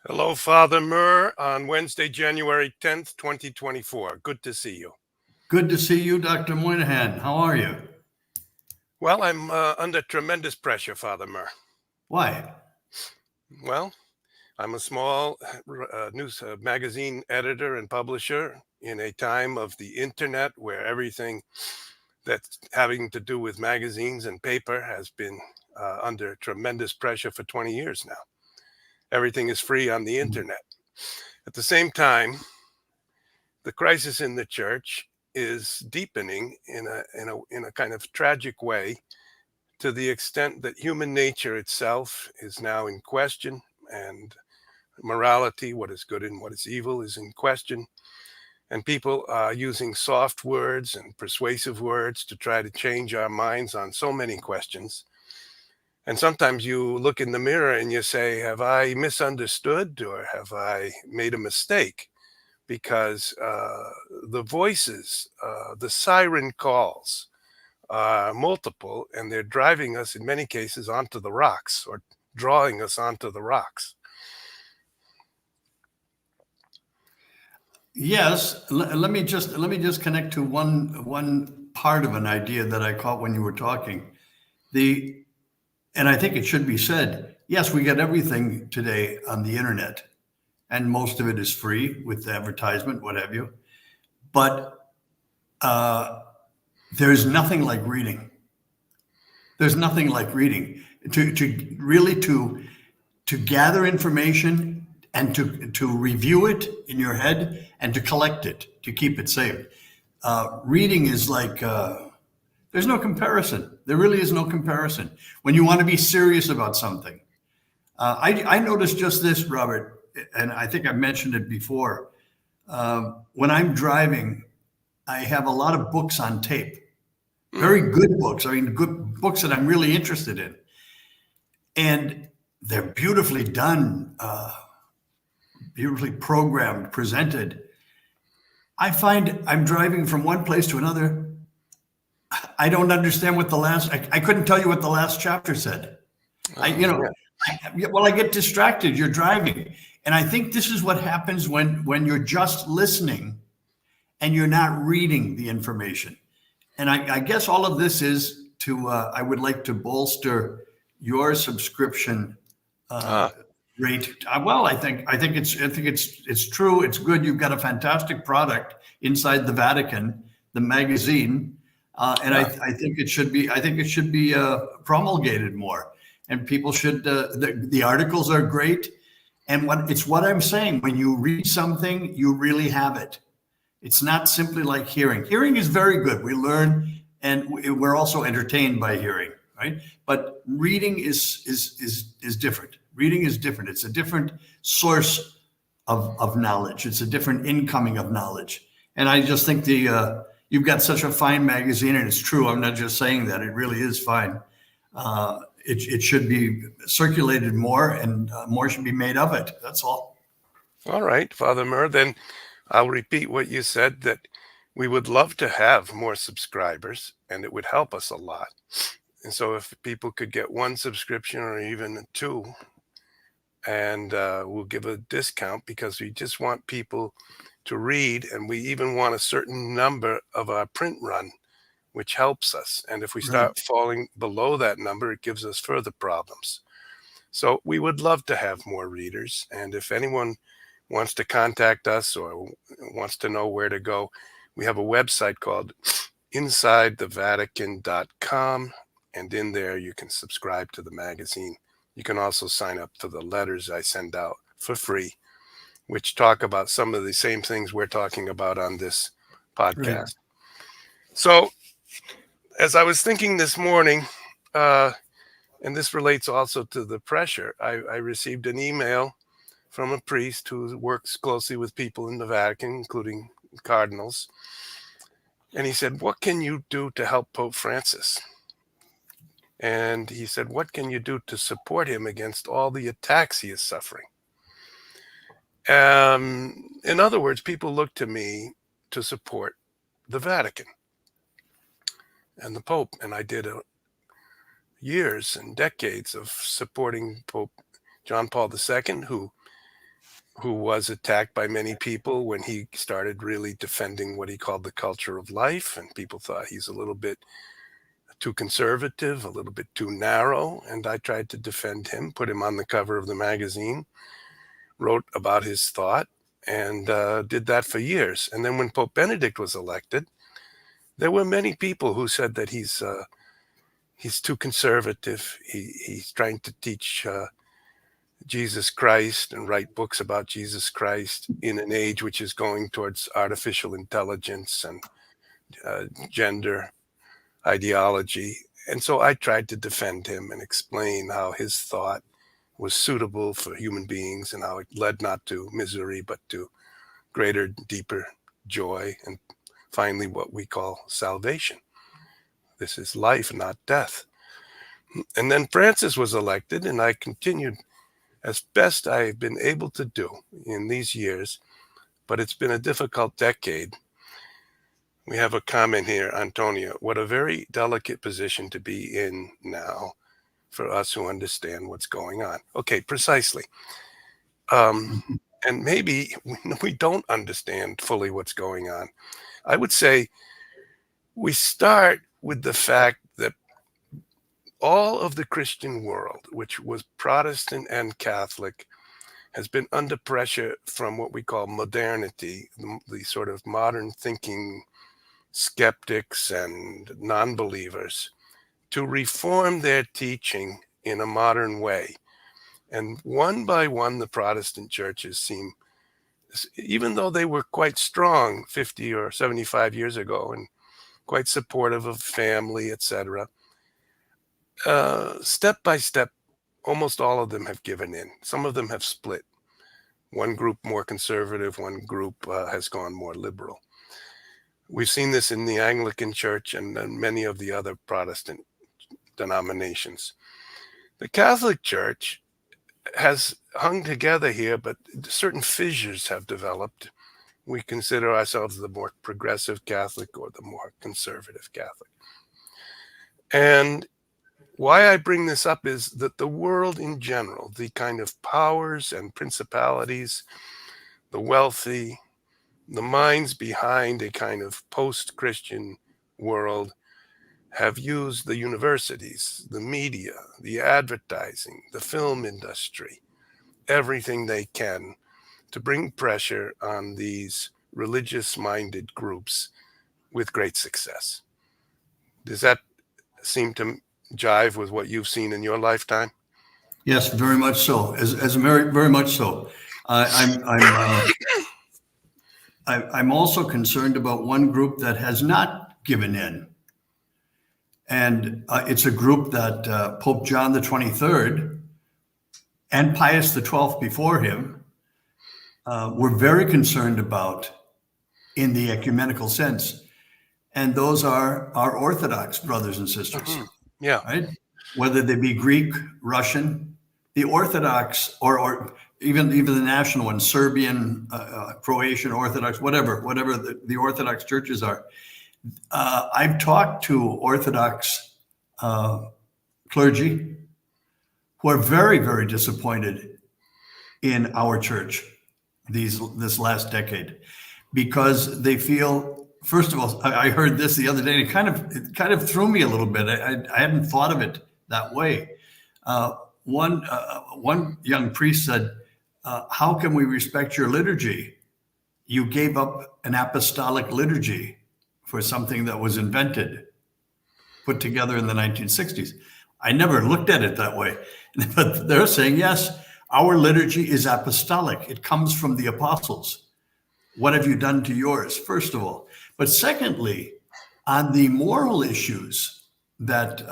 Hello, Father Murr, on Wednesday, January 10th, 2024. Good to see you. Good to see you, Dr. Moynihan. How are you? Well, I'm under tremendous pressure, Father Murr. Why? Well, I'm a small news magazine editor and publisher in a time of the internet where everything that's having to do with magazines and paper has been under tremendous pressure for 20 years now. Everything is free on the internet. At the same time, the crisis in the church is deepening in a kind of tragic way, to the extent that human nature itself is now in question, and morality, what is good and what is evil, is in question. And people are using soft words and persuasive words to try to change our minds on so many questions. And sometimes you look in the mirror and you say, have I misunderstood or have I made a mistake? Because the voices, the siren calls are multiple, and they're driving us in many cases onto the rocks, or drawing us onto the rocks. Yes, let me just connect to one part of an idea that I caught when you were talking. And I think it should be said, yes, we get everything today on the internet, and most of it is free with advertisement, what have you. But there's nothing like reading. There's nothing like reading to really gather information and to review it in your head and to collect it, to keep it safe. Reading is like, there's no comparison. There really is no comparison. When you want to be serious about something. I noticed just this, Robert, and I think I've mentioned it before. When I'm driving, I have a lot of books on tape. Very good books. I mean, good books that I'm really interested in. And they're beautifully done, beautifully programmed, presented. I find I'm driving from one place to another. I don't understand what I couldn't tell you what the last chapter said. I get distracted. You're driving. And I think this is what happens when you're just listening and you're not reading the information. And I guess all of this is I would like to bolster your subscription rate. Well, I think it's true. It's good. You've got a fantastic product inside the Vatican, the magazine, and I think it should be promulgated more. And people should. The articles are great, and what I'm saying. When you read something, you really have it. It's not simply like hearing. Hearing is very good. We learn, and we're also entertained by hearing, right? But reading is different. Reading is different. It's a different source of knowledge. It's a different incoming of knowledge. And I just think you've got such a fine magazine, and it's true. I'm not just saying that. It really is fine. It should be circulated more, and more should be made of it. That's all. All right, Father Murr, then I'll repeat what you said, that we would love to have more subscribers, and it would help us a lot. And so if people could get one subscription or even two, and we'll give a discount, because we just want people to read, and we even want a certain number of our print run, which helps us. And if we start falling below that number, it gives us further problems. So we would love to have more readers. And if anyone wants to contact us or wants to know where to go, we have a website called InsideTheVatican.com, and in there you can subscribe to the magazine. You can also sign up to the letters I send out for free, which talk about some of the same things we're talking about on this podcast. Right. So as I was thinking this morning, and this relates also to the pressure, I received an email from a priest who works closely with people in the Vatican, including Cardinals. And he said, what can you do to help Pope Francis? And he said, what can you do to support him against all the attacks he is suffering? In other words, people look to me to support the Vatican and the Pope. And I did years and decades of supporting Pope John Paul II, who who was attacked by many people when he started really defending what he called the culture of life, and people thought he's a little bit too conservative, a little bit too narrow, and I tried to defend him, put him on the cover of the magazine, wrote about his thought, and did that for years. And then when Pope Benedict was elected, there were many people who said that he's too conservative. He's trying to teach Jesus Christ and write books about Jesus Christ in an age which is going towards artificial intelligence and gender ideology. And so I tried to defend him and explain how his thought was suitable for human beings and how it led not to misery, but to greater, deeper joy, and finally what we call salvation. This is life, not death. And then Francis was elected, and I continued as best I've been able to do in these years, but it's been a difficult decade. We have a comment here, Antonio. What a very delicate position to be in now for us who understand what's going on. Okay, precisely. And maybe we don't understand fully what's going on. I would say we start with the fact that all of the Christian world, which was Protestant and Catholic, has been under pressure from what we call modernity, the sort of modern thinking skeptics and non-believers, to reform their teaching in a modern way. And one by one, the Protestant churches seem, even though they were quite strong 50 or 75 years ago and quite supportive of family, etc., step by step, almost all of them have given in. Some of them have split. One group more conservative, one group has gone more liberal. We've seen this in the Anglican Church and many of the other Protestant denominations. The Catholic Church has hung together here, but certain fissures have developed. We consider ourselves the more progressive Catholic or the more conservative Catholic. And why I bring this up is that the world in general, the kind of powers and principalities, the wealthy, the minds behind a kind of post-Christian world have used the universities, the media, the advertising, the film industry, everything they can to bring pressure on these religious-minded groups with great success. Does that seem to jive with what you've seen in your lifetime? Yes, very much so. As very, very much so. I'm also concerned about one group that has not given in. And it's a group that Pope John the 23rd and Pius the 12th before him were very concerned about in the ecumenical sense. And those are our Orthodox brothers and sisters. Mm-hmm. Yeah. Right? Whether they be Greek, Russian, the Orthodox, or even the national ones, Serbian, Croatian Orthodox, whatever the Orthodox churches are. I've talked to Orthodox clergy who are very, very disappointed in our church this last decade, because they feel, first of all, I heard this the other day, and it kind of threw me a little bit. I hadn't thought of it that way. One young priest said, how can we respect your liturgy? You gave up an apostolic liturgy for something that was invented, put together in the 1960s. I never looked at it that way. But they're saying, yes, our liturgy is apostolic. It comes from the apostles. What have you done to yours, first of all? But secondly, on the moral issues that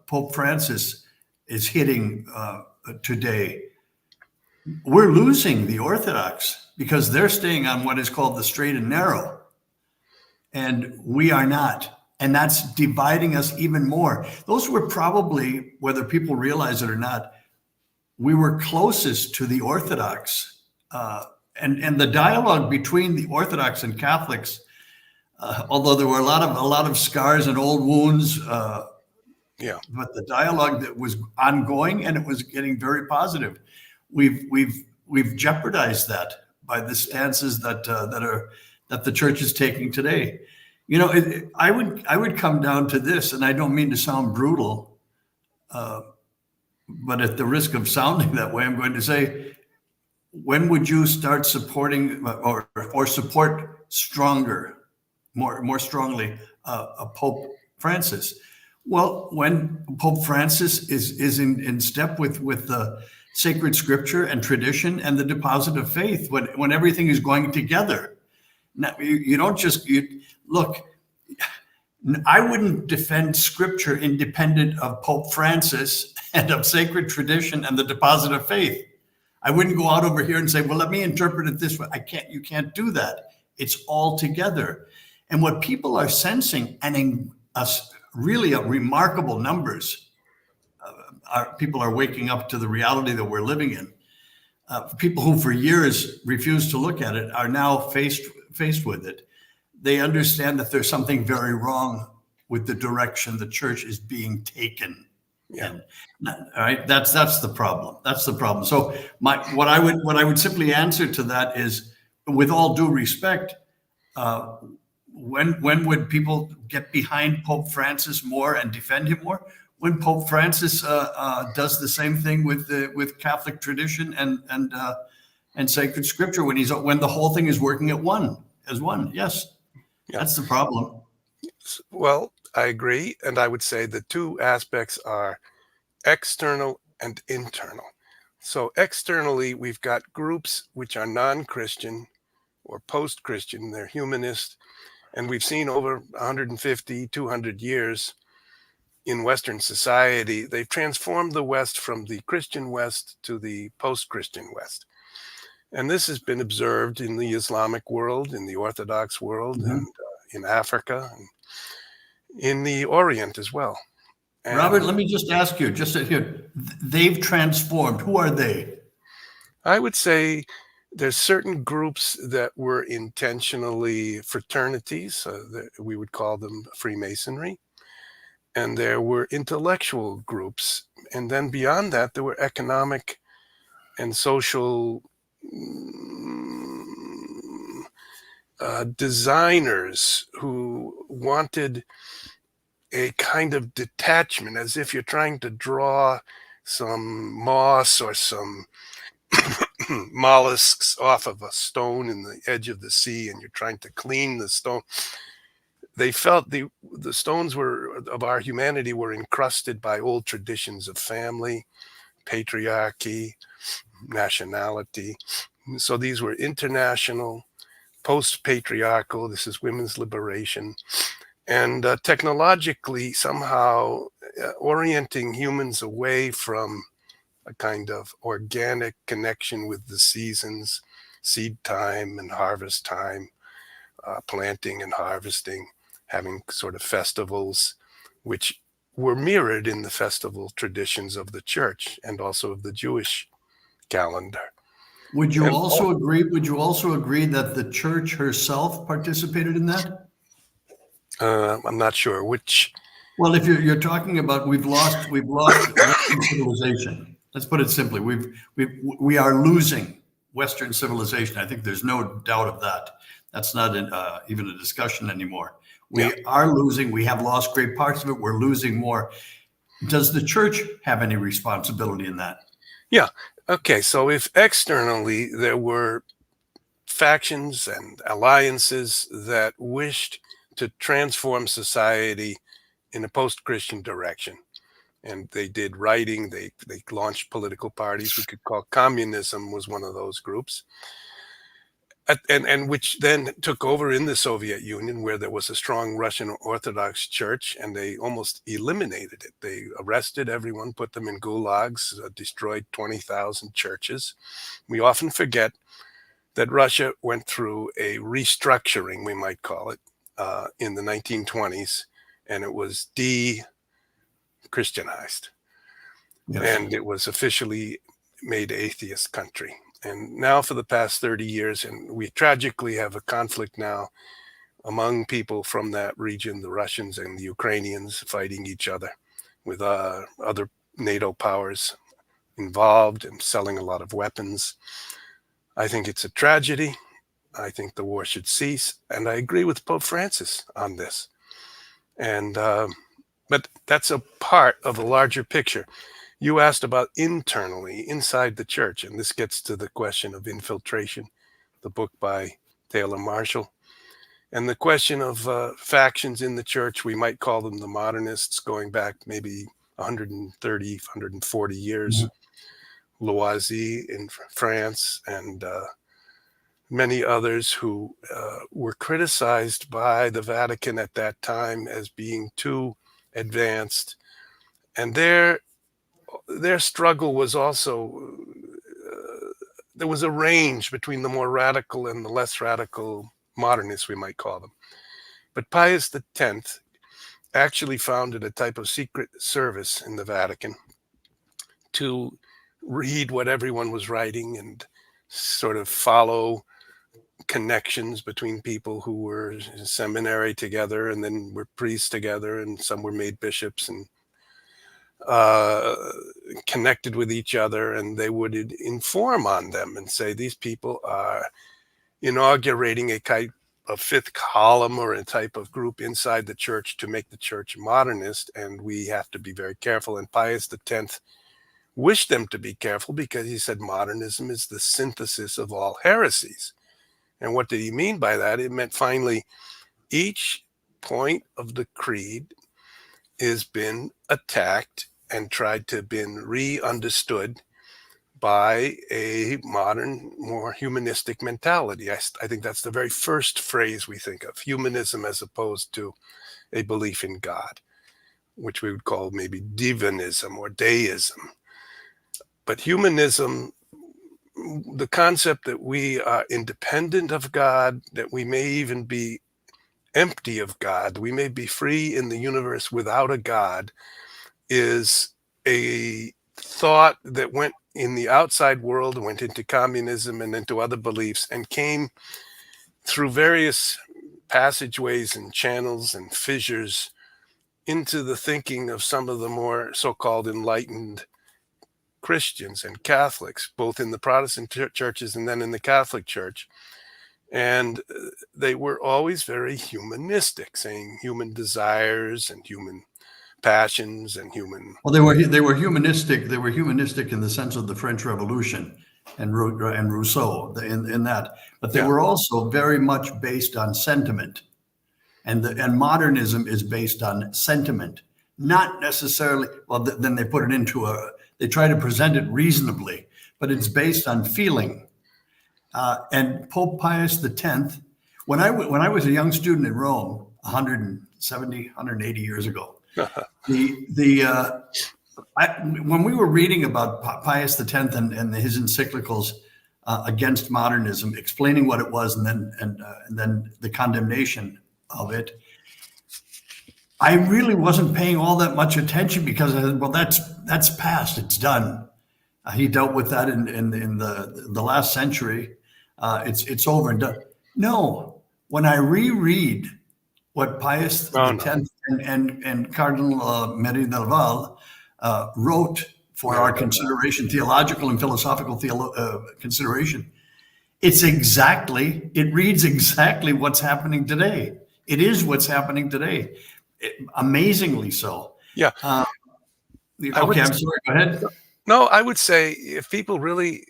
Pope Francis is hitting today, we're losing the Orthodox because they're staying on what is called the straight and narrow, and we are not. And that's dividing us even more. Those were probably, whether people realize it or not, we were closest to the Orthodox. And the dialogue between the Orthodox and Catholics, although there were a lot of scars and old wounds, but the dialogue that was ongoing, and it was getting very positive. We've we've jeopardized that by the stances that that the church is taking today. You know, I would come down to this, and I don't mean to sound brutal, but at the risk of sounding that way, I'm going to say, when would you start supporting or support stronger, more strongly, Pope Francis? Well, when Pope Francis is in step with the sacred scripture and tradition and the deposit of faith, when everything is going together. Now, you don't just look. I wouldn't defend scripture independent of Pope Francis and of sacred tradition and the deposit of faith. I wouldn't go out over here and say, well, let me interpret it this way. You can't do that. It's all together. And what people are sensing, and in really remarkable numbers, people are waking up to the reality that we're living in. People who for years refused to look at it are now faced with it. They understand that there's something very wrong with the direction the church is being taken. Yeah. All right. That's the problem. That's the problem. So what I would simply answer to that is, with all due respect, when would people get behind Pope Francis more and defend him more? When Pope Francis does the same thing with Catholic tradition and sacred scripture, when the whole thing is working as one. Yes. Yeah. That's the problem. Well, I agree. And I would say the two aspects are external and internal. So externally, we've got groups which are non-Christian or post-Christian. They're humanist. And we've seen over 150, 200 years in Western society, they've transformed the West from the Christian West to the post-Christian West. And this has been observed in the Islamic world, in the Orthodox world, mm-hmm. and in Africa, and in the Orient as well. And Robert, let me just ask you, just here, they've transformed. Who are they? I would say there's certain groups that were intentionally fraternities. We would call them Freemasonry. And there were intellectual groups. And then beyond that, there were economic and social designers who wanted a kind of detachment, as if you're trying to draw some moss or some mollusks off of a stone in the edge of the sea, and you're trying to clean the stone. They felt the stones of our humanity were encrusted by old traditions of family, patriarchy, nationality. So these were international, post-patriarchal, this is women's liberation, and technologically somehow orienting humans away from a kind of organic connection with the seasons, seed time and harvest time, planting and harvesting, having sort of festivals, which were mirrored in the festival traditions of the church and also of the Jewish calendar. Would you also agree that the church herself participated in that? I'm not sure which. Well, if you're talking about we've lost Western civilization. Let's put it simply. We are losing Western civilization. I think there's no doubt of that. That's not even a discussion anymore. We are losing. We have lost great parts of it. We're losing more. Does the church have any responsibility in that? Yeah. Okay. So if externally there were factions and alliances that wished to transform society in a post-Christian direction, and they did writing, they launched political parties we could call communism was one of those groups, and which then took over in the Soviet Union, where there was a strong Russian Orthodox Church, and they almost eliminated it. They arrested everyone, put them in gulags, destroyed 20,000 churches. We often forget that Russia went through a restructuring, we might call it, in the 1920s, and it was de-Christianized. Yes. And it was officially made atheist country. And now for the past 30 years, and we tragically have a conflict now among people from that region, the Russians and the Ukrainians fighting each other, with other NATO powers involved and selling a lot of weapons. I think it's a tragedy. I think the war should cease. And I agree with Pope Francis on this. And, but that's a part of a larger picture. You asked about internally, inside the church, and this gets to the question of infiltration, the book by Taylor Marshall. And the question of factions in the church, we might call them the modernists, going back maybe 130, 140 years. Mhm. Loisy in France, and many others who were criticized by the Vatican at that time as being too advanced. And their struggle was also there was a range between the more radical and the less radical modernists, we might call them. But Pius X actually founded a type of secret service in the Vatican to read what everyone was writing and sort of follow connections between people who were in seminary together and then were priests together, and some were made bishops and uh, connected with each other, and they would inform on them and say these people are inaugurating a type of fifth column or a type of group inside the church to make the church modernist, and we have to be very careful. And Pius X wished them to be careful because he said modernism is the synthesis of all heresies. And what did he mean by that? It meant finally each point of the creed has been attacked and tried to been re-understood by a modern, more humanistic mentality. I think that's the very first phrase we think of, humanism as opposed to a belief in God, which we would call maybe divinism or deism. But humanism, the concept that we are independent of God, that we may even be empty of God, we may be free in the universe without a God, is a thought that went in the outside world, went into communism and into other beliefs, and came through various passageways and channels and fissures into the thinking of some of the more so-called enlightened Christians and Catholics, both in the Protestant churches and then in the Catholic Church. And they were always very humanistic, saying human desires and human passions and human. Well, they were humanistic. They were humanistic in the sense of the French Revolution and Rousseau in that, but they Yeah. were also very much based on sentiment, and modernism is based on sentiment, not necessarily. Well, then they put it into they try to present it reasonably, but it's based on feeling. And Pope Pius X, when I was a young student in Rome, 170, 180 years ago, when we were reading about Pius X and his encyclicals against modernism, explaining what it was, and then the condemnation of it, I really wasn't paying all that much attention because I said, well, that's past, it's done. He dealt with that in the last century. It's over and done. No, when I reread what Pius X and Cardinal Mary-Nerval wrote for our consideration, theological and philosophical consideration, it reads exactly what's happening today. It is what's happening today, amazingly so. Yeah. Okay, I'm sorry, go ahead. No, I would say if people really,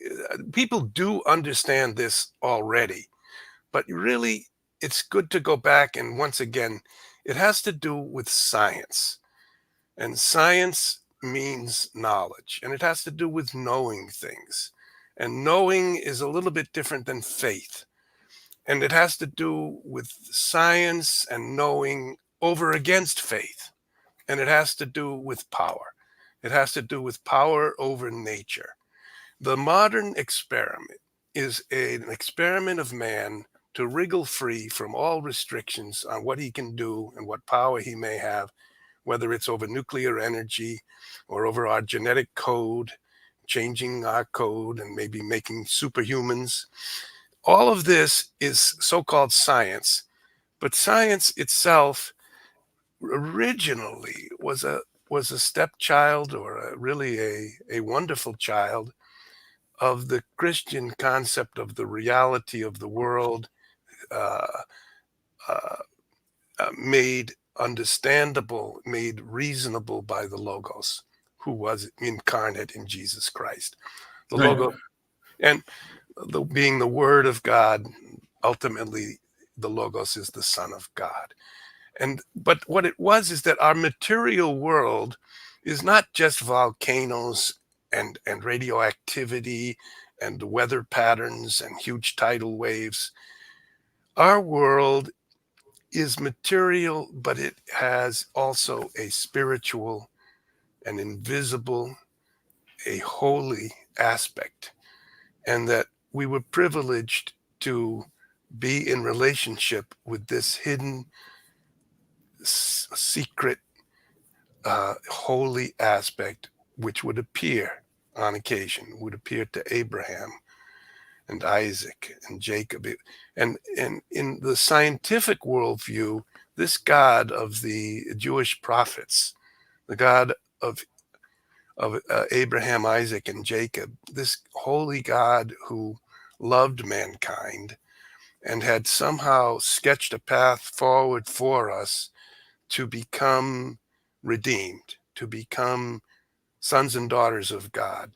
people do understand this already, but really it's good to go back and once again, it has to do with science. And science means knowledge, and it has to do with knowing things. And knowing is a little bit different than faith. And it has to do with science and knowing over against faith. And it has to do with power. It has to do with power over nature. The modern experiment is an experiment of man to wriggle free from all restrictions on what he can do and what power he may have, whether it's over nuclear energy or over our genetic code, changing our code and maybe making superhumans. All of this is so-called science, but science itself originally was a stepchild, or really a wonderful child of the Christian concept of the reality of the world, uh, uh, made understandable, made reasonable by the Logos, who was incarnate in Jesus Christ. The Right. Logos, and being the Word of God, ultimately, the Logos is the Son of God. But what it was is that our material world is not just volcanoes and radioactivity and weather patterns and huge tidal waves. Our world is material, but it has also a spiritual, an invisible, a holy aspect, and that we were privileged to be in relationship with this hidden, secret, holy aspect, which would appear on occasion, would appear to Abraham and Isaac and Jacob. And in the scientific worldview, this God of the Jewish prophets, the God of Abraham, Isaac, and Jacob, this holy God who loved mankind and had somehow sketched a path forward for us to become redeemed, to become sons and daughters of God.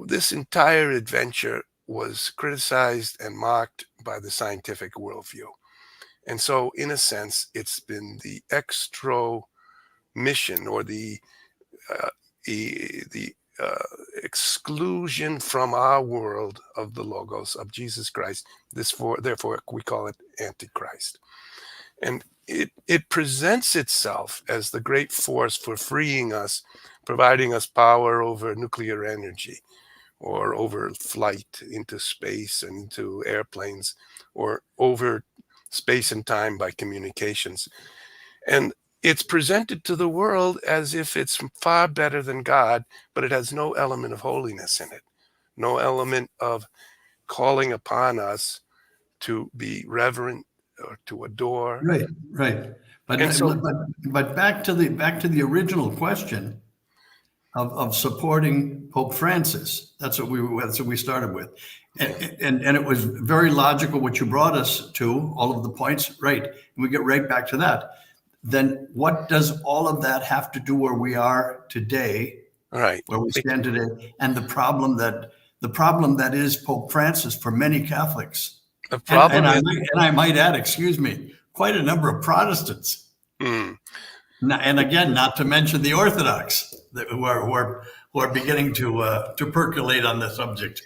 This entire adventure was criticized and mocked by the scientific worldview. And so, in a sense, it's been the extra mission, or uh, the exclusion from our world of the Logos of Jesus Christ. Therefore, we call it Antichrist. And it presents itself as the great force for freeing us, providing us power over nuclear energy, or over flight into space and into airplanes, or over space and time by communications. And it's presented to the world as if it's far better than God, but it has no element of holiness in it, no element of calling upon us to be reverent or to adore. Right. Right. But And so, but back to the original question of supporting Pope Francis. That's what we started with, and, yeah, and it was very logical what you brought us to, all of the points. Right, and we get right back to that. Then what does all of that have to do where we are today, all right. where we stand today, and the problem that is Pope Francis for many Catholics, The and problem is, and I might add, excuse me, quite a number of Protestants. mm, And again, not to mention the Orthodox who are beginning to percolate on the subject.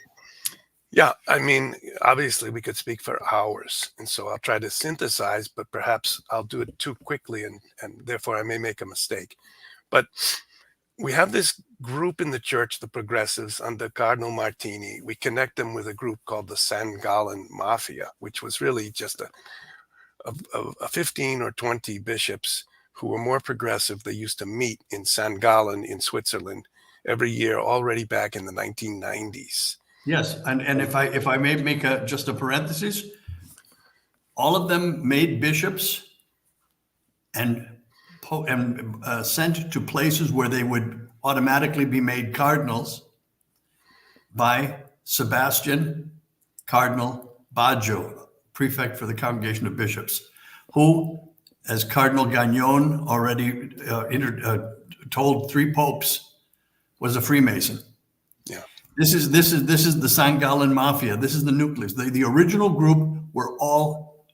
yeah, I mean, obviously we could speak for hours. And so I'll try to synthesize, but perhaps I'll do it too quickly, and therefore I may make a mistake. But we have this group in the church, the progressives, under Cardinal Martini. We connect them with a group called the San Gallen Mafia, which was really just a 15 or 20 bishops who were more progressive. They used to meet in San Gallen in Switzerland every year, already back in the 1990s. Yes, and if I may make just a parenthesis, all of them made bishops and sent to places where they would automatically be made cardinals by Sebastian Cardinal Baggio, prefect for the Congregation of Bishops, who, as Cardinal Gagnon already told three popes, was a Freemason. Yeah. This is the San Gallen Mafia. This is the nucleus. The original group were all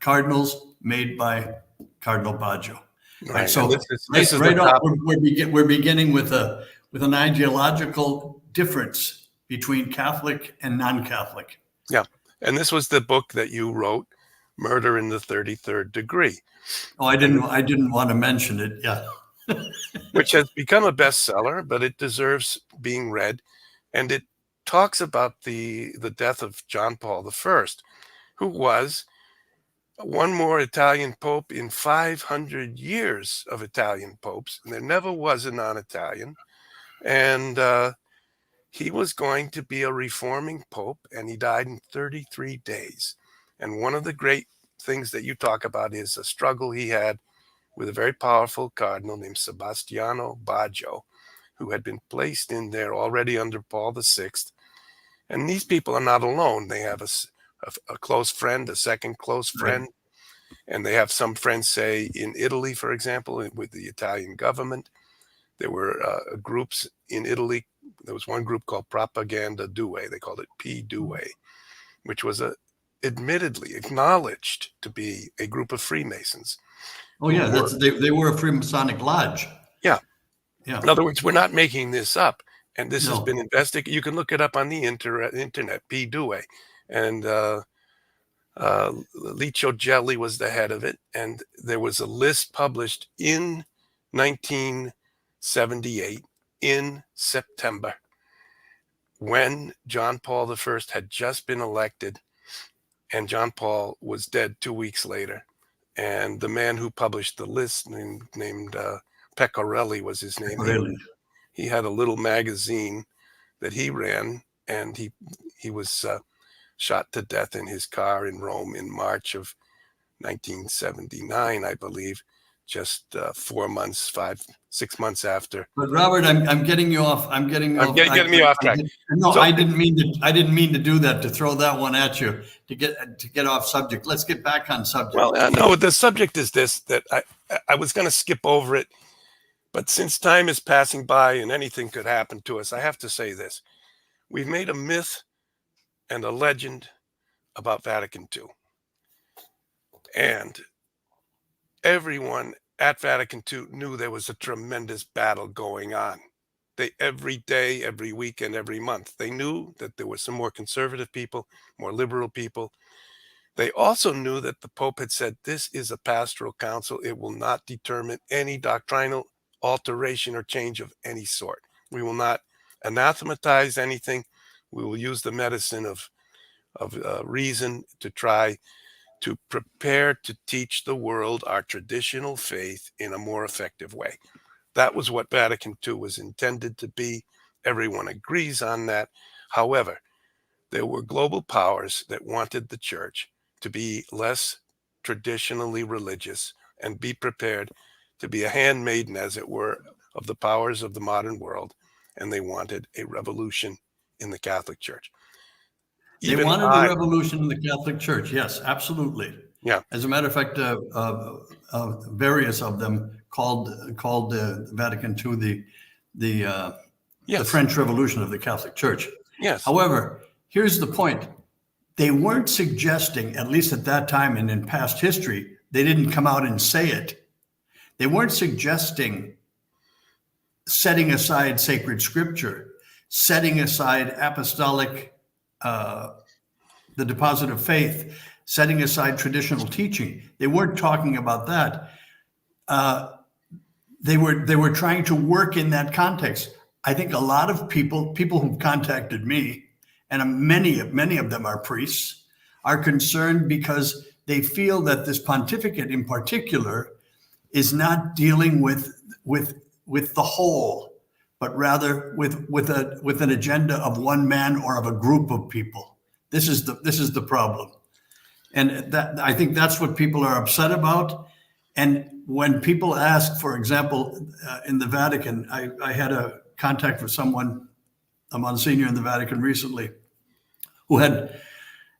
cardinals made by Cardinal Baggio. Right. So And this is the right off, top. we're beginning with an ideological difference between Catholic and non-Catholic. Yeah. And this was the book that you wrote, Murder in the 33rd Degree. Oh, I didn't want to mention it. Yeah. Which has become a bestseller, but it deserves being read. And it talks about the death of John Paul I, who was one more Italian pope in 500 years of Italian popes. And there never was a non-Italian. And he was going to be a reforming pope, and he died in 33 days. And one of the great things that you talk about is a struggle he had with a very powerful cardinal named Sebastiano Baggio, who had been placed in there already under Paul VI. And these people are not alone. They have a close friend, a second close Right. friend, and they have some friends, say, in Italy, for example, with the Italian government. There were groups in Italy. There was one group called Propaganda Due. They called it P. Due, which was admittedly acknowledged to be a group of Freemasons Oh who yeah, were, they were a Freemasonic lodge. yeah. Yeah. In other words, we're not making this up, and this has been No. investigated. You can look it up on the internet, P. Due, and Licio Gelli was the head of it, and there was a list published in 1978 in September when John Paul I had just been elected, and John Paul was dead 2 weeks later. And the man who published the list, named Pecorelli was his name. Really. He had a little magazine that he ran, and he was shot to death in his car in Rome in March of 1979, I believe, just 6 months after. But Robert, I'm getting you off. I'm getting you I'm off. getting me off track. No, So, I didn't mean to. I didn't mean to do that. To throw that one at you. To get off subject. Let's get back on subject. well, no, the subject is this, that I was going to skip over it, but since time is passing by and anything could happen to us, I have to say this. We've made a myth and a legend about Vatican II. And everyone at Vatican II knew there was a tremendous battle going on. Every day, every week, and every month, they knew that there were some more conservative people, more liberal people. They also knew that the Pope had said, this is a pastoral council. It will not determine any doctrinal alteration or change of any sort. We will not anathematize anything. We will use the medicine of reason to try to prepare to teach the world our traditional faith in a more effective way. That was what Vatican II was intended to be. Everyone agrees on that. However, there were global powers that wanted the church to be less traditionally religious and be prepared to be a handmaiden, as it were, of the powers of the modern world. And they wanted a revolution in the Catholic Church. They Even wanted a revolution in the Catholic Church. Yes, absolutely. Yeah. As a matter of fact, various of them called Vatican II the Yes. French Revolution of the Catholic Church. Yes. However, here's the point. They weren't suggesting, at least at that time and in past history, they didn't come out and say it. They weren't suggesting setting aside sacred scripture, setting aside apostolic, the deposit of faith, setting aside traditional teaching. They weren't talking about that. They were trying to work in that context. I think a lot of people who've contacted me, and many of them are priests, are concerned because they feel that this pontificate in particular is not dealing with the whole, but rather with an agenda of one man or of a group of people. This is the problem, and that I think that's what people are upset about. And when people ask, for example, in the Vatican, I had a contact with someone, a Monsignor in the Vatican recently,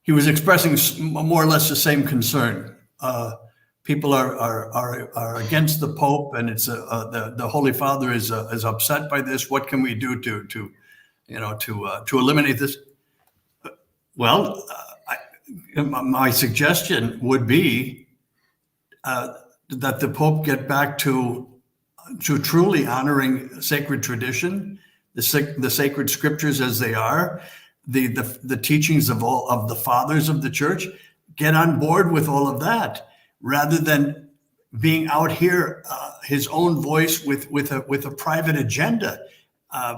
he was expressing more or less the same concern. People are against the Pope, and it's the Holy Father is upset by this. What can we do to eliminate this? Well, my suggestion would be that the Pope get back to truly honoring sacred tradition, the sacred scriptures as they are, the teachings of all of the fathers of the church. Get on board with all of that, rather than being out here his own voice with a private agenda.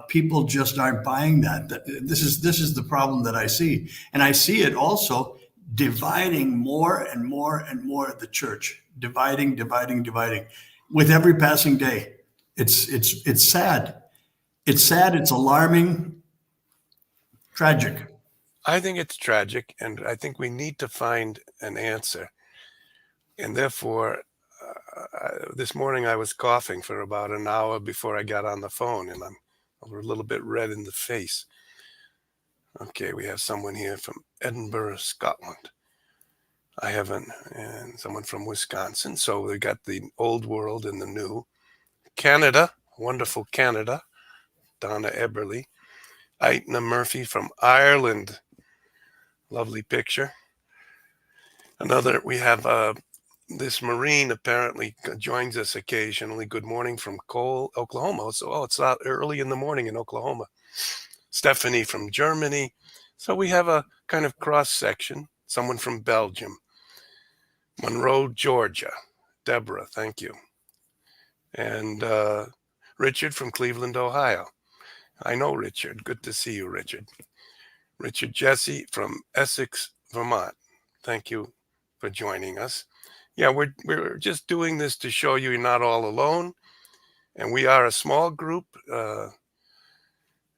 People just aren't buying that. This is the problem that I see, and I see it also dividing more and more and more the church, dividing with every passing day. It's sad. It's sad. It's alarming. Tragic. I think it's tragic, and I think we need to find an answer. And therefore, this morning I was coughing for about an hour before I got on the phone, and I'm a little bit red in the face. Okay, we have someone here from Edinburgh, Scotland. I haven't, and someone from Wisconsin. So we got the old world and the new. Canada, wonderful Canada, Donna Eberly. Aitna Murphy from Ireland, lovely picture. Another, we have this Marine apparently joins us occasionally. Good morning from Cole, Oklahoma. So, it's not early in the morning in Oklahoma. Stephanie from Germany. So we have a kind of cross section. Someone from Belgium. Monroe, Georgia. Deborah, thank you. And Richard from Cleveland, Ohio. I know Richard. Good to see you, Richard. Richard Jesse from Essex, Vermont. Thank you for joining us. Yeah, we're just doing this to show you you're not all alone, and we are a small group.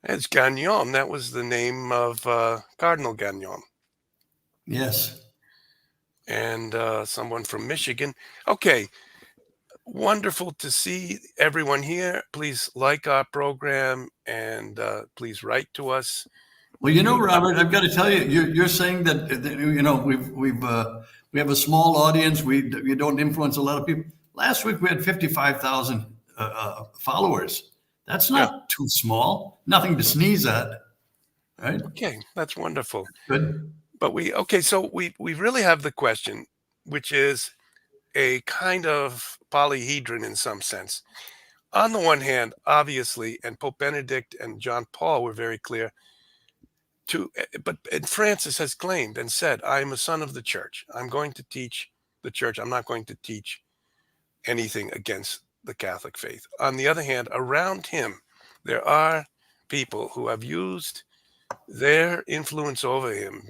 It's Ganon. That was the name of Cardinal Ganon. Yes. And someone from Michigan. Okay, wonderful to see everyone here. Please like our program and please write to us. Well, Robert, I've got to tell you, you're saying that we have a small audience. We don't influence a lot of people. Last week we had 55,000 followers. That's not too small. Nothing to sneeze at, right? Okay, that's wonderful. Good. But so we really have the question, which is a kind of polyhedron in some sense. On the one hand, obviously, and Pope Benedict and John Paul were very clear. But Francis has claimed and said, I am a son of the church. I'm going to teach the church. I'm not going to teach anything against the Catholic faith. On the other hand, around him, there are people who have used their influence over him,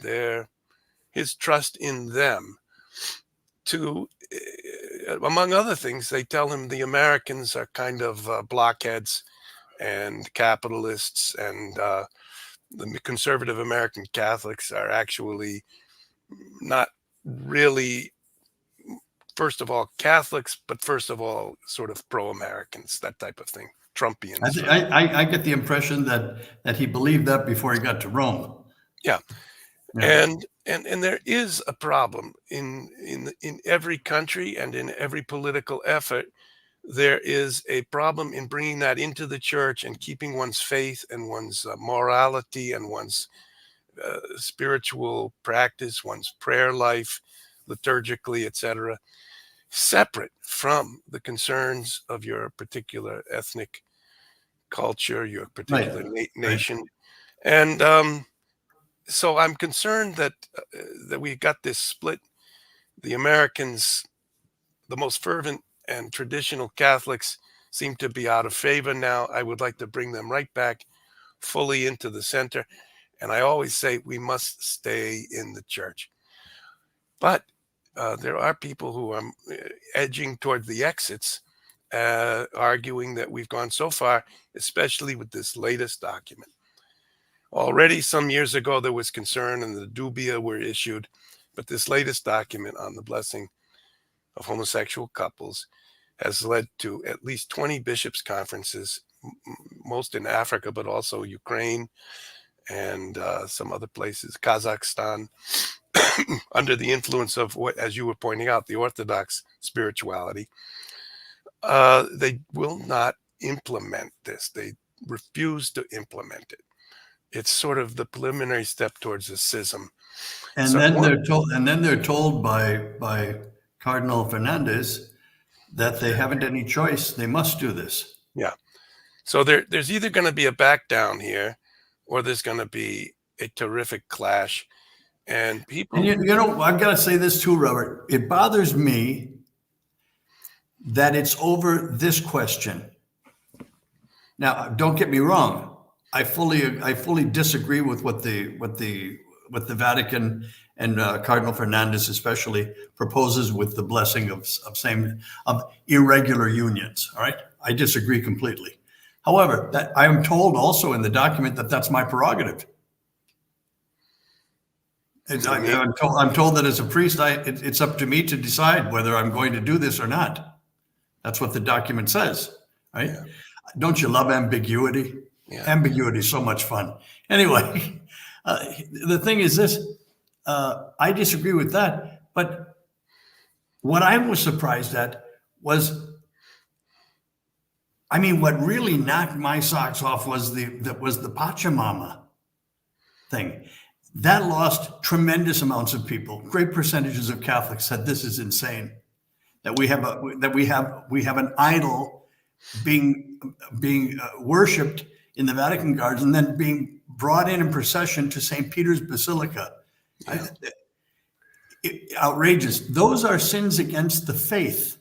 his trust in them to, among other things, they tell him the Americans are kind of blockheads and capitalists, and the conservative American Catholics are actually not really, first of all, Catholics, but first of all, sort of pro-Americans, that type of thing, Trumpians. I get the impression that he believed that before he got to Rome. Yeah. And there is a problem in every country and in every political effort. There is a problem in bringing that into the church and keeping one's faith and one's morality and one's spiritual practice, one's prayer life, liturgically, etc., separate from the concerns of your particular ethnic culture, your particular nation. And so I'm concerned that we got this split. The Americans, the most fervent and traditional Catholics, seem to be out of favor now. I would like to bring them right back fully into the center. And I always say we must stay in the church. But there are people who are edging toward the exits, arguing that we've gone so far, especially with this latest document. Already some years ago, there was concern and the dubia were issued, but this latest document on the blessing of homosexual couples has led to at least 20 bishops' conferences, most in Africa, but also Ukraine and some other places, Kazakhstan, under the influence of what, as you were pointing out, the Orthodox spirituality. They will not implement this. They refuse to implement it. It's sort of the preliminary step towards a schism. And so then they're told by Cardinal Fernandez that they haven't any choice. They must do this. Yeah. So there's either going to be a back down here, or there's going to be a terrific clash. And people, and I've got to say this too, Robert. It bothers me that it's over this question. Now, don't get me wrong. I fully disagree with what the Vatican and Cardinal Fernandez especially proposes with the blessing of irregular unions. All right, I disagree completely. However, that I am told also in the document that that's my prerogative. I'm told that as a priest, it's up to me to decide whether I'm going to do this or not. That's what the document says, right? Yeah. Don't you love ambiguity? Yeah. Ambiguity is so much fun. Anyway, The thing is this, I disagree with that. But what I was surprised at was, I mean, what really knocked my socks off was the Pachamama thing. That lost tremendous amounts of people. Great percentages of Catholics said this is insane. That we have an idol being worshipped in the Vatican Gardens and then being brought in procession to St. Peter's Basilica. Yeah. Outrageous. Those are sins against the faith.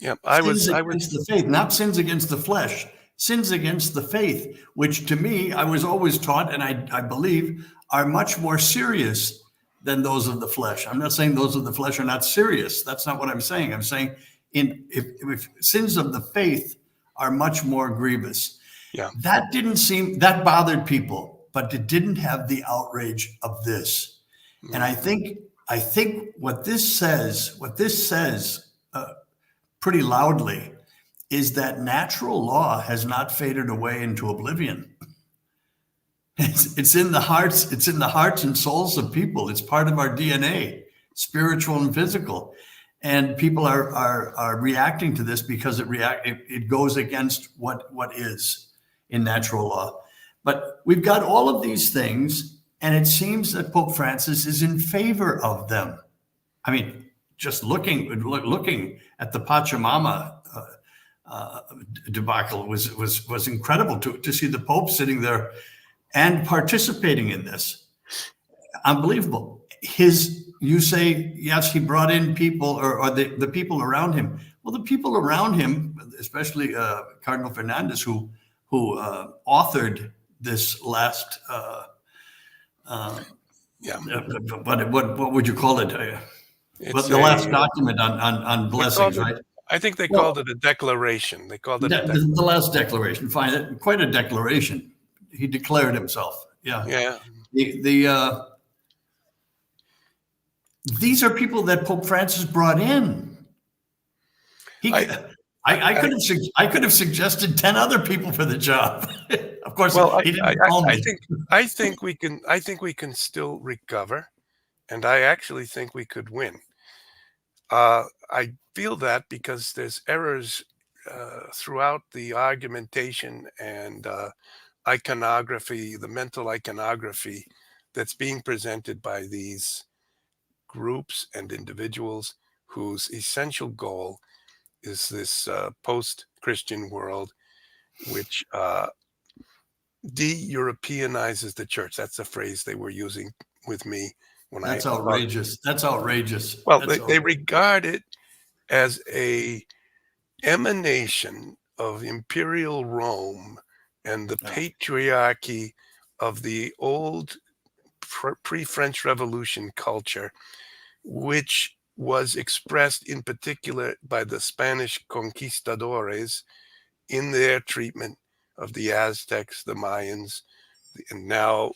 Yeah, Sins against the faith, not sins against the flesh. Sins against the faith, which to me, I was always taught, and I believe, are much more serious than those of the flesh. I'm not saying those of the flesh are not serious. That's not what I'm saying. I'm saying if sins of the faith are much more grievous. Yeah. That bothered people, but it didn't have the outrage of this. Mm-hmm. And I think what this says pretty loudly is that natural law has not faded away into oblivion. It's in the hearts and souls of people. It's part of our DNA, spiritual and physical. And people are reacting to this because it goes against what is in natural law. But we've got all of these things, and it seems that Pope Francis is in favor of them. I mean, just looking at the Pachamama debacle was incredible to see the Pope sitting there and participating in this. Unbelievable. You say, yes, he brought in people or the people around him. Well, the people around him, especially Cardinal Fernandez, who authored this last, what would you call it? The last document on blessings, right? I think they called it a declaration. They called it the last declaration. Fine, quite a declaration. He declared himself. Yeah. Yeah. These are people that Pope Francis brought in. I could have suggested 10 other people for the job. Of course, he didn't call me. I think we can still recover, and I actually think we could win. I feel that because there's errors throughout the argumentation and iconography, the mental iconography that's being presented by these groups and individuals whose essential goal is this post-Christian world, which de-Europeanizes the church. That's the phrase they were using with me when That's outrageous. That's outrageous. Well, they regard it as a emanation of imperial Rome and the patriarchy of the old pre-French Revolution culture, which was expressed in particular by the Spanish conquistadores in their treatment of the Aztecs, the Mayans, and now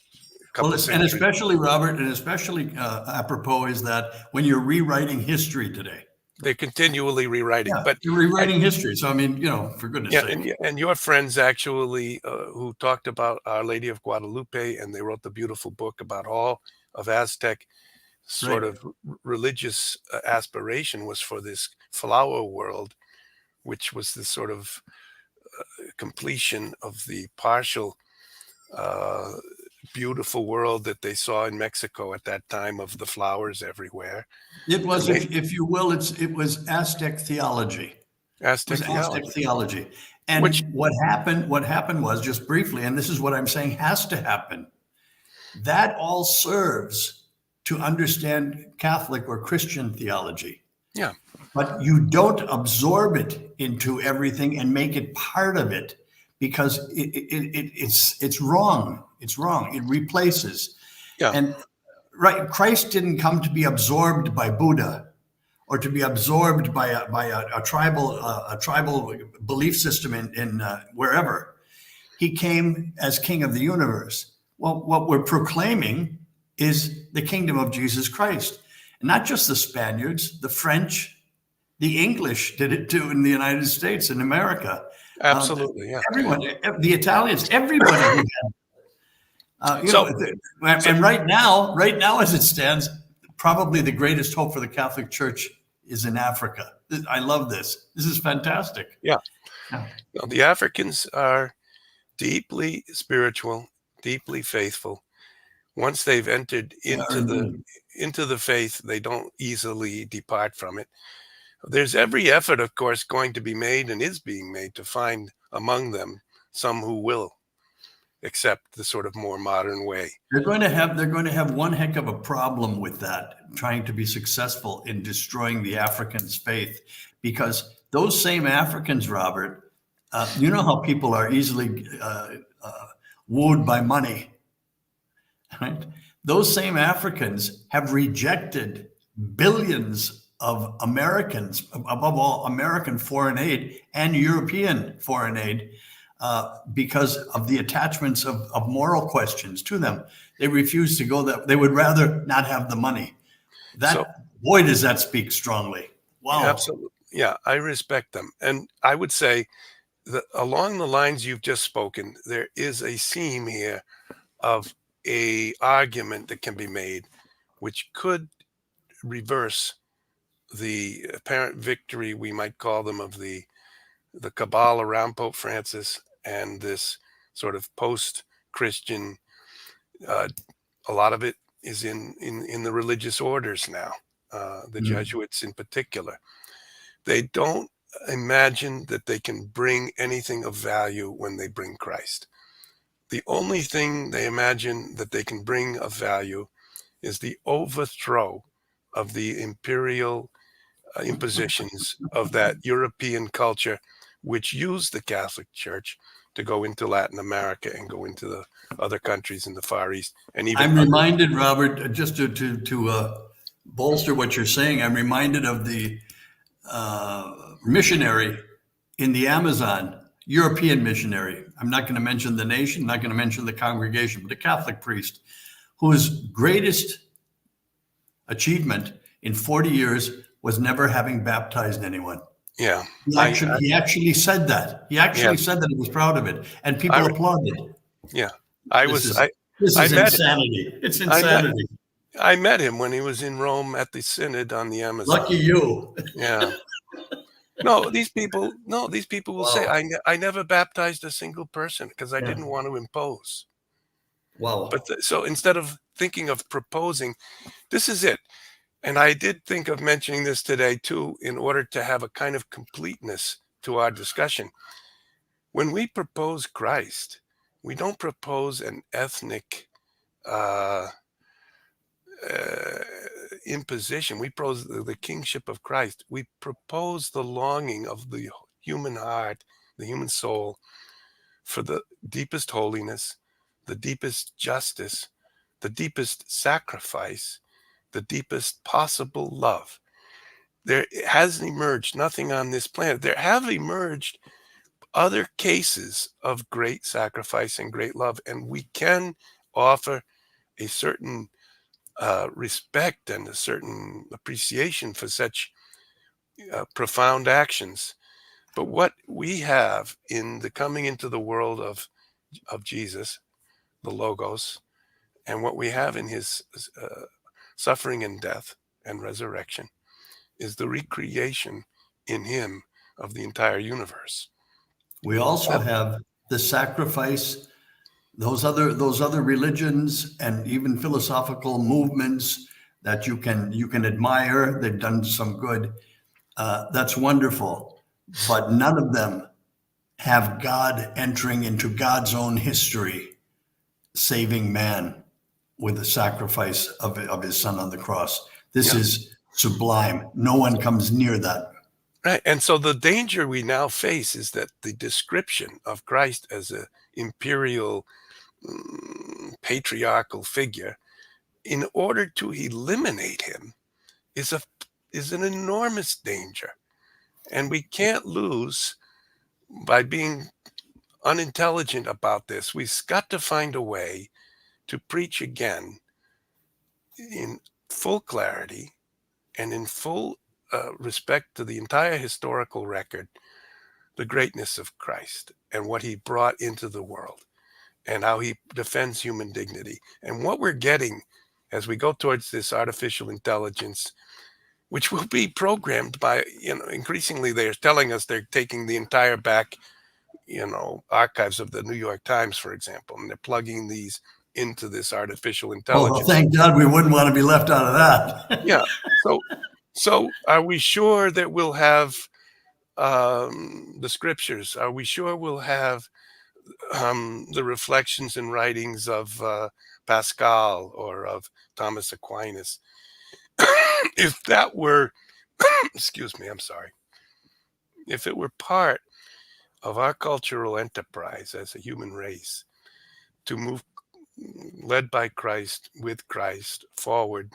and especially, Robert, and especially apropos is that when you're rewriting history today, they're continually rewriting. But you're rewriting history. So I mean, for goodness sake. And your friends actually who talked about Our Lady of Guadalupe, and they wrote the beautiful book about all of Aztec sort of religious aspiration was for this flower world, which was this sort of completion of the partial beautiful world that they saw in Mexico at that time of the flowers everywhere. It was, if you will, it was Aztec theology. Aztec theology. And what happened was, just briefly, and this is what I'm saying has to happen, that all serves to understand Catholic or Christian theology. Yeah. But you don't absorb it into everything and make it part of it, because it's wrong. It's wrong. It replaces. Yeah. And Christ didn't come to be absorbed by Buddha or to be absorbed by a tribal belief system in wherever. He came as King of the universe. Well, what we're proclaiming is the kingdom of Jesus Christ. And not just the Spaniards, the French, the English did it too in the United States and America. Absolutely, yeah. Everyone, the Italians, everybody. So, so And right now, as it stands, probably the greatest hope for the Catholic Church is in Africa. I love this. This is fantastic. yeah, Yeah. no, the Africans are deeply spiritual, deeply faithful. Once they've entered Yeah, indeed. into the faith, they don't easily depart from it. There's every effort, of course, going to be made and is being made to find among them some who will accept the sort of more modern way. They're going to have one heck of a problem with that, trying to be successful in destroying the Africans' faith, because those same Africans, Robert, you know how people are easily wooed by money, right? Those same Africans have rejected billions of Americans, above all, American foreign aid and European foreign aid, because of the attachments of moral questions to them. They refuse to go that. They would rather not have the money. So, That, boy, does that speak strongly. Wow. absolutely, yeah, I respect them, and I would say that along the lines you've just spoken, there is a seam here of a argument that can be made, which could reverse the apparent victory, we might call them, of the cabal around Pope Francis and this sort of post-Christian. Uh, a lot of it is in the religious orders now, the Mm. Jesuits in particular. They don't imagine that they can bring anything of value when they bring Christ. The only thing they imagine that they can bring of value is the overthrow of the imperial impositions of that European culture, which used the Catholic Church to go into Latin America and go into the other countries in the Far East and even I'm other. reminded, Robert, just to bolster what you're saying, I'm reminded of the missionary in the Amazon, European missionary. I'm not going to mention the nation, not going to mention the congregation, but a Catholic priest whose greatest achievement in 40 years was never having baptized anyone. Yeah, I He actually said that. He yeah, actually said that he was proud of it, and I people applauded. yeah, I This was is this I is met insanity. It's I met insanity. I met him when he was in Rome at the synod on the Lucky Amazon. you. Yeah. No, these people will say, Wow. I never baptized a single person because I Yeah. didn't want to impose. But Wow. so instead of thinking of proposing, this is it. And I did think of mentioning this today too, in order to have a kind of completeness to our discussion. When we propose Christ, we don't propose an ethnic uh, uh, imposition. We propose the kingship of Christ. We propose the longing of the human heart, the human soul, for the deepest holiness, the deepest justice, the deepest sacrifice, the deepest possible love. There hasn't emerged nothing on this planet. There have emerged other cases of great sacrifice and great love, and we can offer a certain respect and a certain appreciation for such profound actions. But what we have in the coming into the world of Jesus, the Logos, and what we have in his suffering and death and resurrection is the recreation in him of the entire universe. We also That- have the sacrifice. Those other religions and even philosophical movements that you can admire. They've done some good. That's wonderful, but none of them have God entering into God's own history, saving man with the sacrifice of his son on the cross. This yeah, is sublime. No one comes near that. right. And so the danger we now face is that the description of Christ as a imperial patriarchal figure, in order to eliminate him, is a is an enormous danger. And we can't lose by being unintelligent about this. We've got to find a way to preach again in full clarity and in full respect to the entire historical record, the greatness of Christ and what he brought into the world. and how he defends human dignity. And what we're getting as we go towards this artificial intelligence, which will be programmed by, increasingly they're telling us they're taking the entire back, archives of the New York Times, for example, and they're plugging these into this artificial Well, intelligence. thank God we wouldn't want to be left out of that. Yeah. So are we sure that we'll have the scriptures? Are we sure we'll have the reflections and writings of Pascal or of Thomas Aquinas? If that were, excuse me, I'm sorry, if it were part of our cultural enterprise as a human race to move, led by Christ, with Christ, forward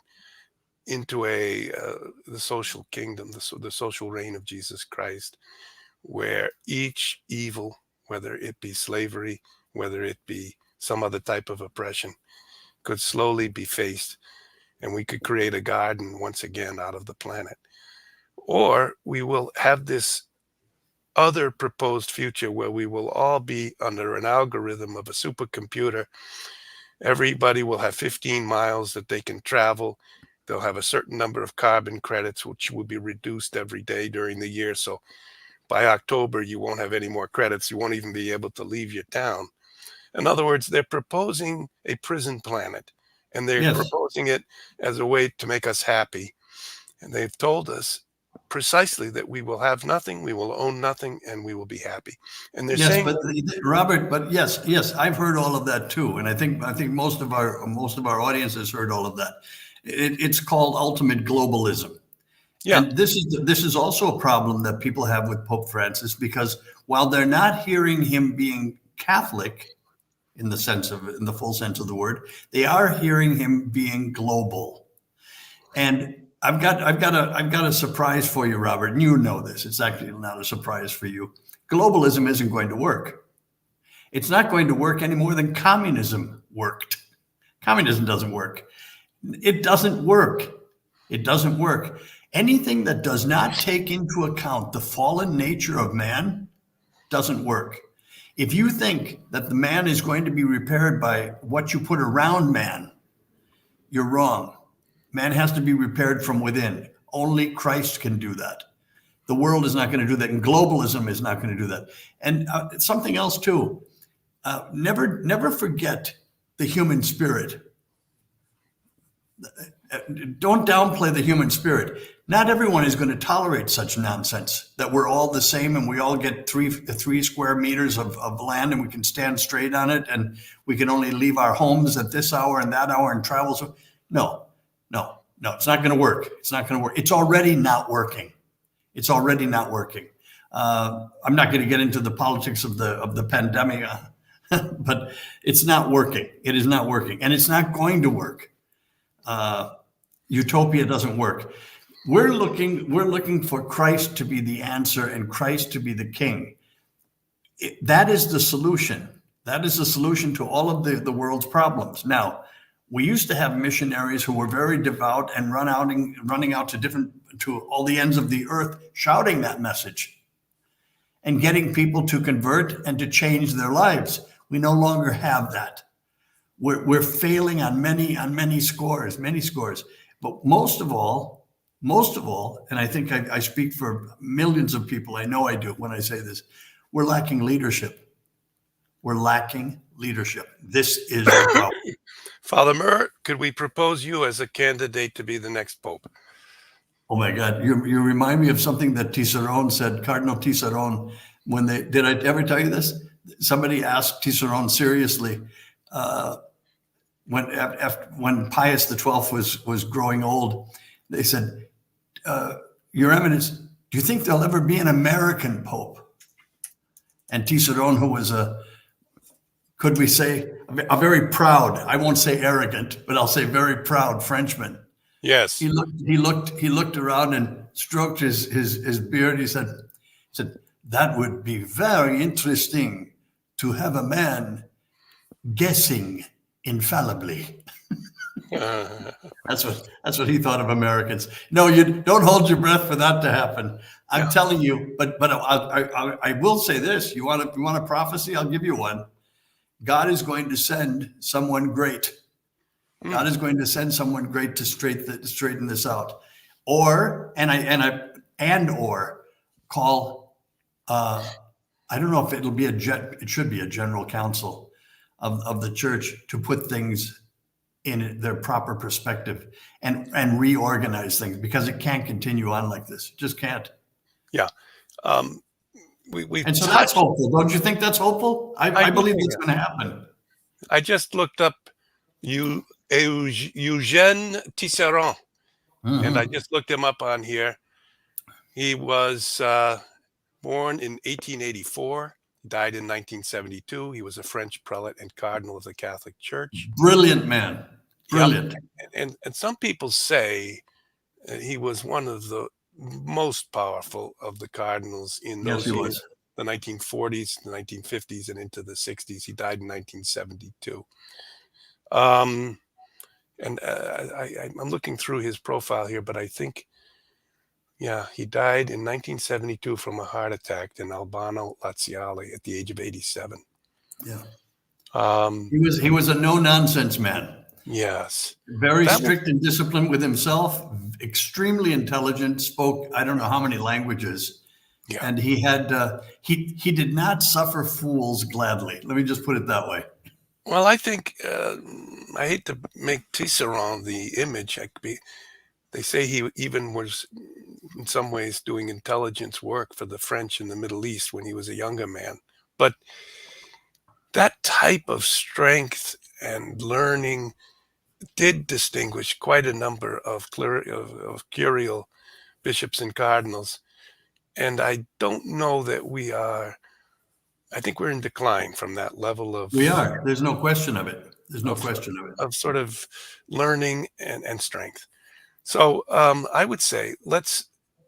into the social kingdom, the social reign of Jesus Christ, where each evil, whether it be slavery, whether it be some other type of oppression, could slowly be faced, and we could create a garden once again out of the planet. Or we will have this other proposed future where we will all be under an algorithm of a supercomputer. Everybody will have 15 miles that they can travel. They'll have a certain number of carbon credits, which will be reduced every day during the year. So by October, you won't have any more credits. You won't even be able to leave your town. In other words, they're proposing a prison planet, and they're Yes. proposing it as a way to make us happy. And they've told us precisely that we will have nothing, we will own nothing, and we will be happy. And they're Yes, saying, but Robert, but yes, I've heard all of that too, and I think most of our audience has heard all of that. It's called ultimate globalism. yeah, And this is also a problem that people have with Pope Francis, because while they're not hearing him being Catholic in the full sense of the word, they are hearing him being global. And I've got a surprise for you, Robert. And you know this. It's actually not a surprise for you. Globalism isn't going to work. It's not going to work any more than communism worked. Communism doesn't work. It doesn't work. It doesn't work. Anything that does not take into account the fallen nature of man doesn't work. If you think that the man is going to be repaired by what you put around man, you're wrong. Man has to be repaired from within. Only Christ can do that. The world is not going to do that, and globalism is not going to do that. And something else too. Never forget the human spirit. Don't downplay the human spirit. Not everyone is going to tolerate such nonsense, that we're all the same and we all get three square meters of land and we can stand straight on it and we can only leave our homes at this hour and that hour and travel. So, no, it's not going to work. It's not going to work. It's already not working. It's already not working. I'm not going to get into the politics of the pandemic, but it's not working. It is not working, and it's not going to work. Utopia doesn't work. We're looking for Christ to be the answer and Christ to be the king. That is the solution. That is the solution to all of the world's problems. Now, we used to have missionaries who were very devout and running out to all the ends of the earth, shouting that message and getting people to convert and to change their lives. We no longer have that. We're failing on many scores. But most of all, and I think I speak for millions of people, I know I do when I say this, we're lacking leadership. We're lacking leadership. This is the problem. Father Murr, could we propose you as a candidate to be the next pope? Oh my God, you remind me of something that Cicerone said, Cardinal Cicerone, did I ever tell you this? Somebody asked Cicerone seriously, when Pius XII was growing old, they said, Your Eminence, do you think there'll ever be an American pope? And Cicerone, who was could we say, a very proud, I won't say arrogant, but I'll say very proud Frenchman. Yes. He looked around and stroked his beard. He said, that would be very interesting to have a man guessing infallibly. That's what he thought of Americans. No, you don't hold your breath for that to happen. I'm telling you, but I will say this: you want a prophecy? I'll give you one. God is going to send someone great. Hmm. God is going to send someone great to straighten this out, or call. I don't know if it'll be it should be a general council of the church to put things in their proper perspective and reorganize things, because it can't continue on like this. It just can't. Yeah. We've And so that's touched. hopeful. Don't you think that's hopeful? I I do believe think that's going to happen. I just looked up Eugène Tisserand, and I Mm-hmm. just looked him up on here. He was born in 1884, died in 1972. He was a French prelate and cardinal of the Catholic Church. Brilliant man. Yep. Brilliant. And some people say he was one of the most powerful of the cardinals in Yes, he those years, was. the 1940s, the 1950s, and into the 60s. He died in 1972. And I'm looking through his profile here, but I think, yeah, he died in 1972 from a heart attack in Albano Laziale at the age of 87. Yeah. Um, He was a no nonsense man. yes, Very that was, strict and disciplined with himself, extremely intelligent, spoke I don't know how many languages, yeah. and he had he did not suffer fools gladly. Let me just put it that way. Well, I think I hate to make Tisserand the image. They say he even was in some ways doing intelligence work for the French in the Middle East when he was a younger man. But that type of strength and learning did distinguish quite a number of curial bishops and cardinals. And I don't know that we are, I think we're in decline from that level We are. There's no question of it. There's no of, question of it. of sort of learning and strength. So I would say let's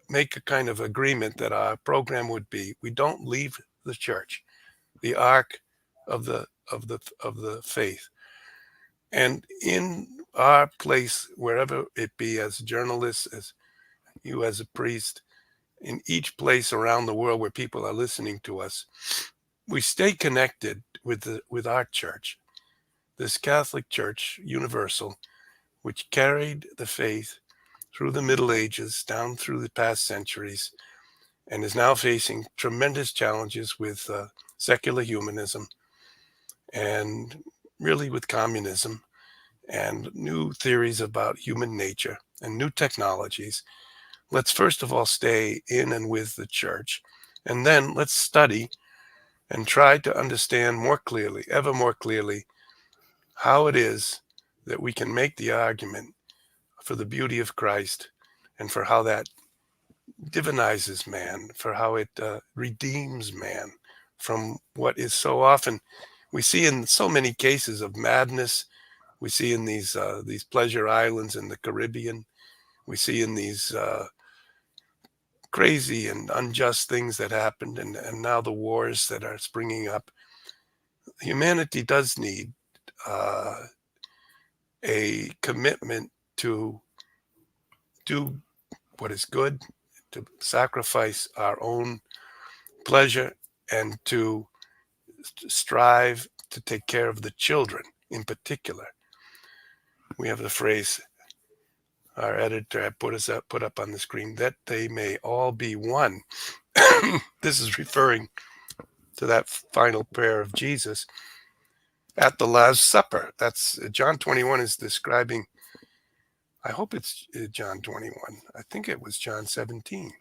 make a kind of agreement that our program would be: we don't leave the church, the ark of the faith, and in our place, wherever it be, as journalists, as you as a priest, in each place around the world where people are listening to us, we stay connected with our church, this Catholic Church universal, which carried the faith through the Middle Ages, down through the past centuries, and is now facing tremendous challenges with secular humanism and really with communism and new theories about human nature and new technologies. Let's first of all stay in and with the church, and then let's study and try to understand more clearly, ever more clearly, how it is that we can make the argument for the beauty of Christ and for how that divinizes man, for how it redeems man from what is so often we see in so many cases of madness. We see in these pleasure islands in the Caribbean. We see in these crazy and unjust things that happened, and now the wars that are springing up. Humanity does need uh, a commitment to do what is good, to sacrifice our own pleasure, and to strive to take care of the children in particular. We have the phrase our editor had put up on the screen, that they may all be one. This is referring to that final prayer of Jesus at the Last Supper. That's John 21 is describing. I hope it's John 21. I think it was John 17.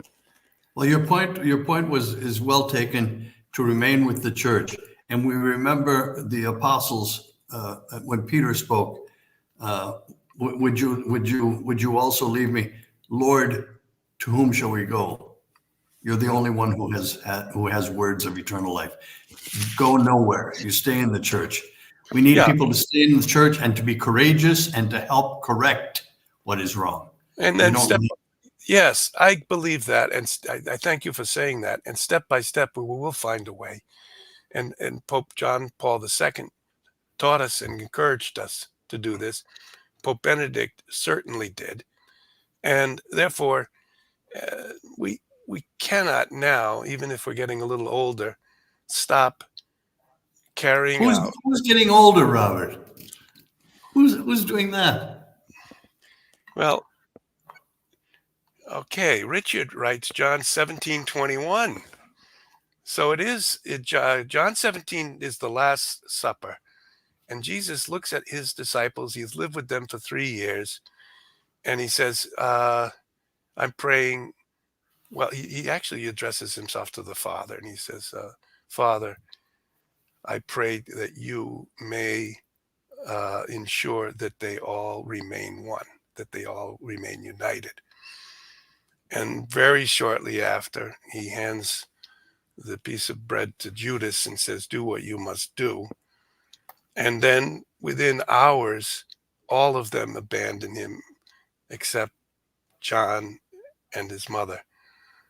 Well, your point is well taken, to remain with the church. And we remember the apostles when Peter spoke. Would you also leave me, Lord? To whom shall we go? You're the only one who has words of eternal life. Go nowhere. You stay in the church. We need Yeah, people to stay in the church and to be courageous and to help correct what is wrong. and We then don't need. yes, I believe that, and I thank you for saying that. And step by step, we will find a way. And Pope John Paul II taught us and encouraged us to do this. Pope Benedict certainly did, and therefore we cannot now, even if we're getting a little older, stop carrying out. Who's getting older, Robert? Who's doing that? Well, okay, Richard writes John 17:21. So John 17 is the Last Supper. And Jesus looks at his disciples. He's lived with them for 3 years. And he says, I'm praying. Well, he actually addresses himself to the Father. And he says, Father, I pray that you may ensure that they all remain one, that they all remain united. And very shortly after, he hands the piece of bread to Judas and says, do what you must do. And then within hours, all of them abandon him except John and his mother,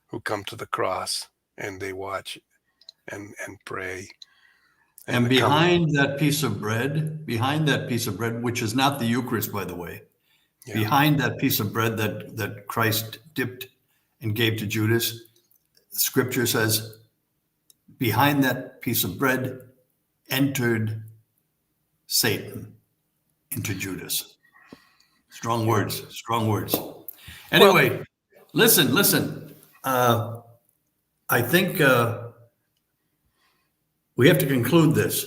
who come to the cross and they watch and pray. And behind that piece of bread, which is not the Eucharist, by the way, yeah. Behind that piece of bread that Christ dipped and gave to Judas, Scripture says, behind that piece of bread entered Satan into Judas. Strong words. Anyway, listen. I think we have to conclude this.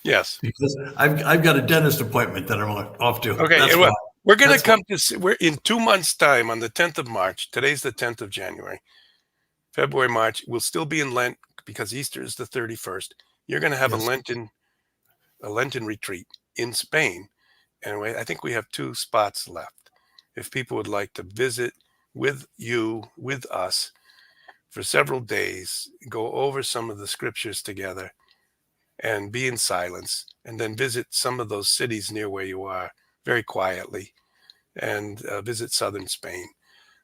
Yes. Because I've got a dentist appointment that I'm off to. Okay. Well, we're going to come to, we're in 2 months' time on the 10th of March. Today's the 10th of January. February, March. We'll still be in Lent because Easter is the 31st. You're going to have a Lenten retreat in Spain. And I think we have 2 spots left. If people would like to visit with us for several days, go over some of the scriptures together and be in silence, and then visit some of those cities near where you are very quietly and visit southern Spain.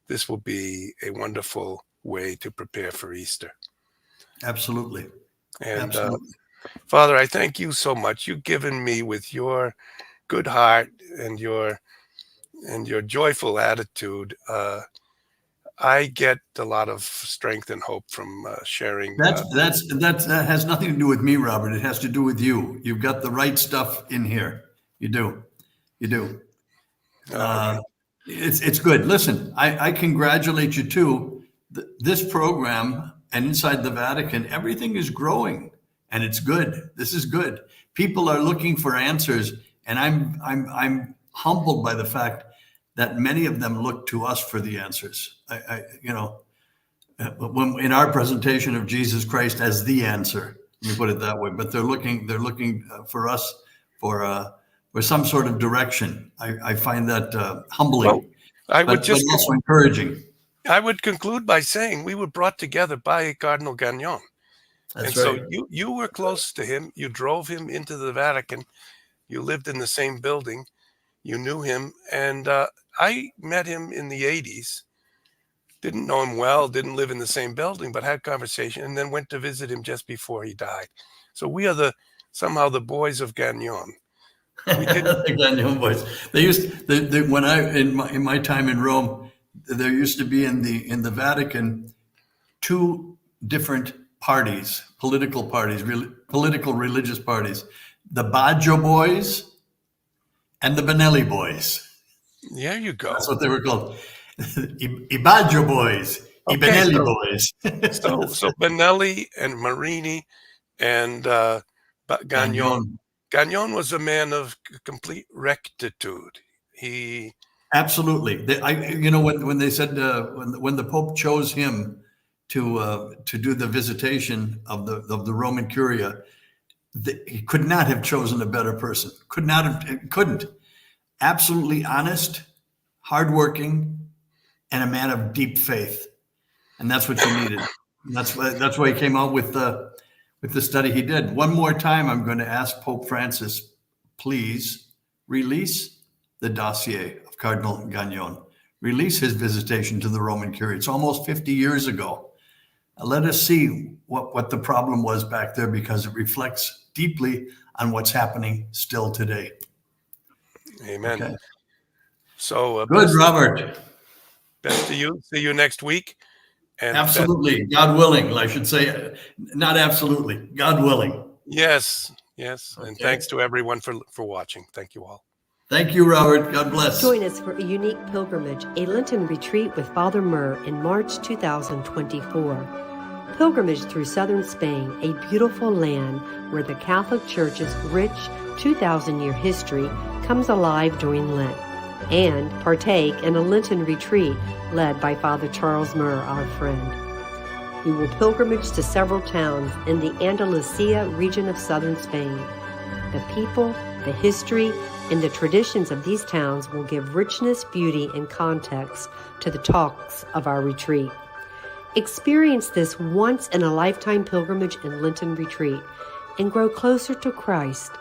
This will be a wonderful way to prepare for Easter. Absolutely. And Father, I thank you so much. You've given me, with your good heart and your joyful attitude, I get a lot of strength and hope from sharing. That has nothing to do with me, Robert. It has to do with you. You've got the right stuff in here. You do. It's good. Listen, I congratulate you too. This program and inside the Vatican, everything is growing, and it's good. This is good. People are looking for answers, and I'm humbled by the fact that many of them look to us for the answers. When in our presentation of Jesus Christ as the answer, let me put it that way. But they're looking for us for some sort of direction. I find that humbling, but also encouraging. I would conclude by saying we were brought together by Cardinal Ganon. That's right. So you were close to him. You drove him into the Vatican. You lived in the same building. You knew him. And I met him in the 80s. Didn't know him well, didn't live in the same building, but had conversation, and then went to visit him just before he died. So we are somehow the boys of Ganon. We didn't. The Ganon Boys. They used when in my time in Rome, there used to be in the Vatican 2 different parties, political religious parties: the Baggio Boys and the Benelli Boys. There you go. That's what they were called. I Baggio Boys, I Benelli Boys. so Benelli and Marini and Ganon. Ganon was a man of complete rectitude. He absolutely. When they said when the Pope chose him to do the visitation of the Roman Curia, he could not have chosen a better person. Couldn't. Absolutely honest, hardworking, and a man of deep faith, and that's what you needed. And that's why he came out with the study he did. One more time, I'm going to ask Pope Francis, please release the dossier of Cardinal Ganon. Release his visitation to the Roman Curia. It's almost 50 years ago. Let us see what the problem was back there, because it reflects deeply on what's happening still today. Amen. Okay. So good, Robert. Best to you. See you next week. And absolutely. God willing, I should say. Not absolutely. God willing. Yes, yes. And Okay. thanks to everyone for watching. Thank you all. Thank you, Robert. God bless. Join us for a unique pilgrimage, a Lenten retreat with Father Murr in March 2024. Pilgrimage through southern Spain, a beautiful land where the Catholic Church's rich 2,000-year history comes alive during Lent. And partake in a Lenten retreat led by Father Charles Murr, our friend. We will pilgrimage to several towns in the Andalusia region of southern Spain. The people, the history, and the traditions of these towns will give richness, beauty, and context to the talks of our retreat. Experience this once-in-a-lifetime pilgrimage and Lenten retreat and grow closer to Christ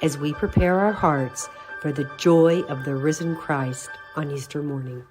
as we prepare our hearts for the joy of the risen Christ on Easter morning.